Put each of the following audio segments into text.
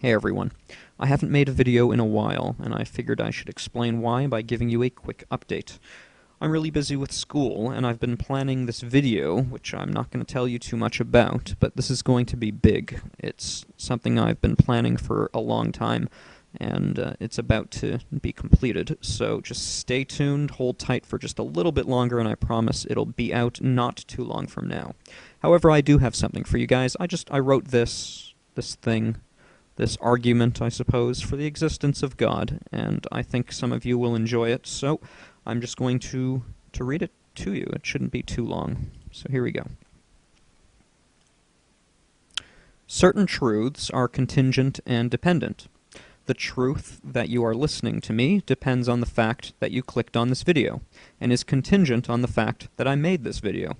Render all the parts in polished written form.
Hey everyone. I haven't made a video in a while, and I figured I should explain why by giving you a quick update. I'm really busy with school, and I've been planning this video, which I'm not going to tell you too much about, but this is going to be big. It's something I've been planning for a long time, and it's about to be completed, so just stay tuned, hold tight for just a little bit longer, and I promise it'll be out not too long from now. However, I do have something for you guys. I wrote this argument, I suppose, for the existence of God, and I think some of you will enjoy it, so I'm just going to read it to you. It shouldn't be too long. So here we go. Certain truths are contingent and dependent. The truth that you are listening to me depends on the fact that you clicked on this video, and is contingent on the fact that I made this video.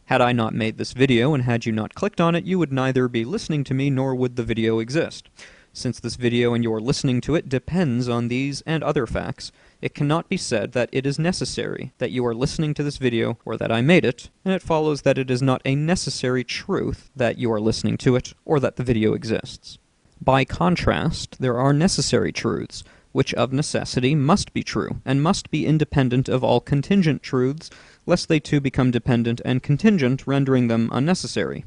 Had I not made this video and had you not clicked on it, you would neither be listening to me nor would the video exist. Since this video and your listening to it depends on these and other facts, it cannot be said that it is necessary that you are listening to this video or that I made it, and it follows that it is not a necessary truth that you are listening to it or that the video exists. By contrast, there are necessary truths, which of necessity must be true, and must be independent of all contingent truths, lest they too become dependent and contingent, rendering them unnecessary.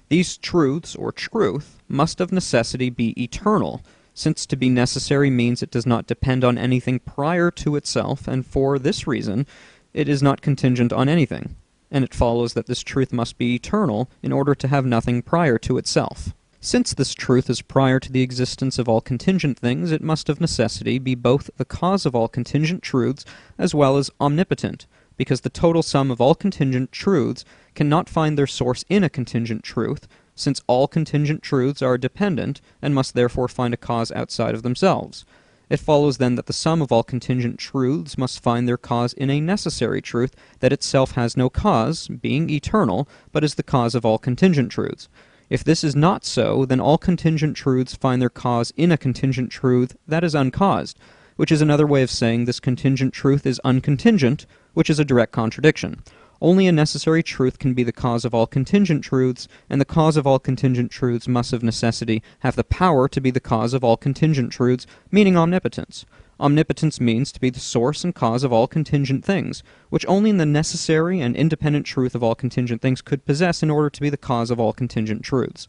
These truths, or truth, must of necessity be eternal, since to be necessary means it does not depend on anything prior to itself, and for this reason it is not contingent on anything, and it follows that this truth must be eternal in order to have nothing prior to itself. Since this truth is prior to the existence of all contingent things, it must of necessity be both the cause of all contingent truths as well as omnipotent, because the total sum of all contingent truths cannot find their source in a contingent truth, since all contingent truths are dependent and must therefore find a cause outside of themselves. It follows then that the sum of all contingent truths must find their cause in a necessary truth that itself has no cause, being eternal, but is the cause of all contingent truths. If this is not so, then all contingent truths find their cause in a contingent truth that is uncaused, which is another way of saying this contingent truth is uncontingent, which is a direct contradiction. Only a necessary truth can be the cause of all contingent truths, and the cause of all contingent truths must of necessity have the power to be the cause of all contingent truths, meaning omnipotence. Omnipotence means to be the source and cause of all contingent things, which only the necessary and independent truth of all contingent things could possess in order to be the cause of all contingent truths.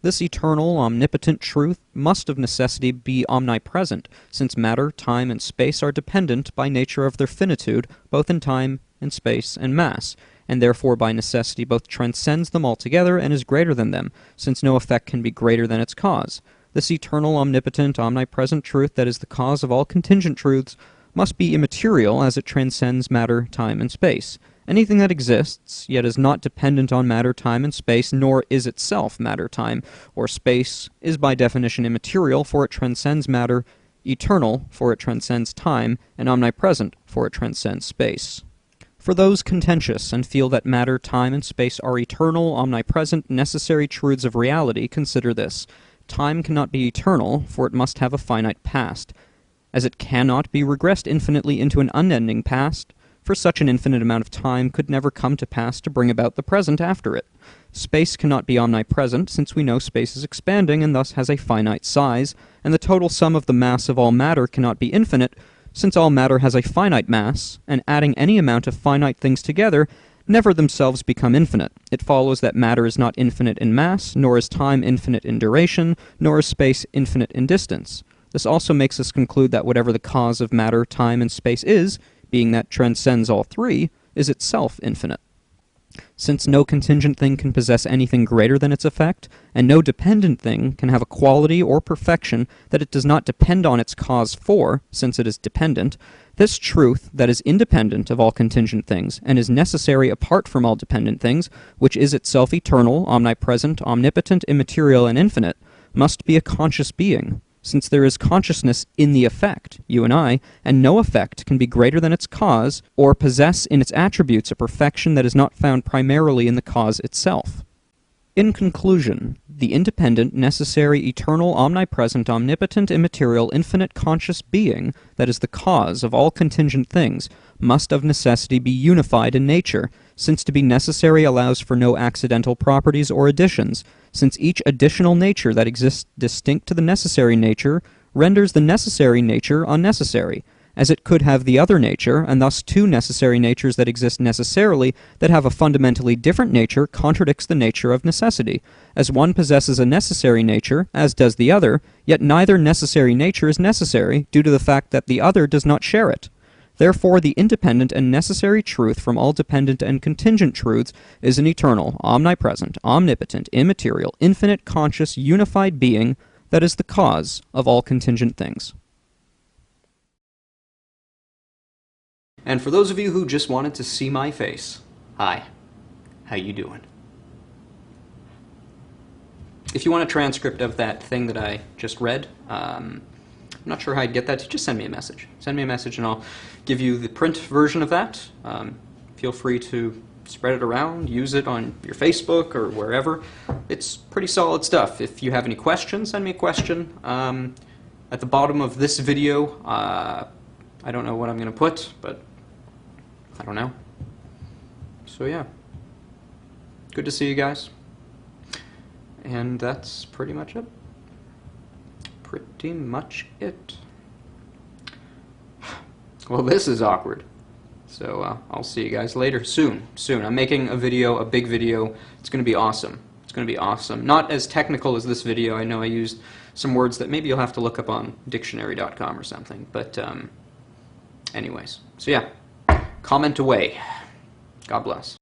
This eternal, omnipotent truth must of necessity be omnipresent, since matter, time, and space are dependent by nature of their finitude, both in time and space and mass, and therefore by necessity both transcends them altogether and is greater than them, since no effect can be greater than its cause. This eternal, omnipotent, omnipresent truth that is the cause of all contingent truths must be immaterial as it transcends matter, time, and space. Anything that exists, yet is not dependent on matter, time, and space, nor is itself matter, time, or space, is by definition immaterial, for it transcends matter, eternal, for it transcends time, and omnipresent, for it transcends space. For those contentious and feel that matter, time, and space are eternal, omnipresent, necessary truths of reality, consider this. Time cannot be eternal, for it must have a finite past. As it cannot be regressed infinitely into an unending past, for such an infinite amount of time could never come to pass to bring about the present after it. Space cannot be omnipresent, since we know space is expanding and thus has a finite size, and the total sum of the mass of all matter cannot be infinite, since all matter has a finite mass, and adding any amount of finite things together never themselves become infinite. It follows that matter is not infinite in mass, nor is time infinite in duration, nor is space infinite in distance. This also makes us conclude that whatever the cause of matter, time, and space is, being that transcends all three, is itself infinite. Since no contingent thing can possess anything greater than its effect, and no dependent thing can have a quality or perfection that it does not depend on its cause for, since it is dependent, this truth that is independent of all contingent things, and is necessary apart from all dependent things, which is itself eternal, omnipresent, omnipotent, immaterial, and infinite, must be a conscious being, since there is consciousness in the effect, you and I, and no effect can be greater than its cause, or possess in its attributes a perfection that is not found primarily in the cause itself. In conclusion, the independent, necessary, eternal, omnipresent, omnipotent, immaterial, infinite conscious being that is the cause of all contingent things must of necessity be unified in nature, since to be necessary allows for no accidental properties or additions, since each additional nature that exists distinct to the necessary nature renders the necessary nature unnecessary, as it could have the other nature, and thus two necessary natures that exist necessarily that have a fundamentally different nature contradicts the nature of necessity, as one possesses a necessary nature, as does the other, yet neither necessary nature is necessary due to the fact that the other does not share it. Therefore, the independent and necessary truth from all dependent and contingent truths is an eternal, omnipresent, omnipotent, immaterial, infinite, conscious, unified being that is the cause of all contingent things. And for those of you who just wanted to see my face, hi, how you doing? If you want a transcript of that thing that I just read, I'm not sure how I'd get that, just send me a message. Send me a message and I'll give you the print version of that. Feel free to spread it around, use it on your Facebook or wherever. It's pretty solid stuff. If you have any questions, send me a question. At the bottom of this video, I don't know what I'm going to put, but I don't know. So yeah, good to see you guys. And that's pretty much it. Pretty much it. Well, this is awkward. So I'll see you guys later. Soon. I'm making a video, a big video. It's going to be awesome. It's going to be awesome. Not as technical as this video. I know I used some words that maybe you'll have to look up on dictionary.com or something. But anyways. So yeah. Comment away. God bless.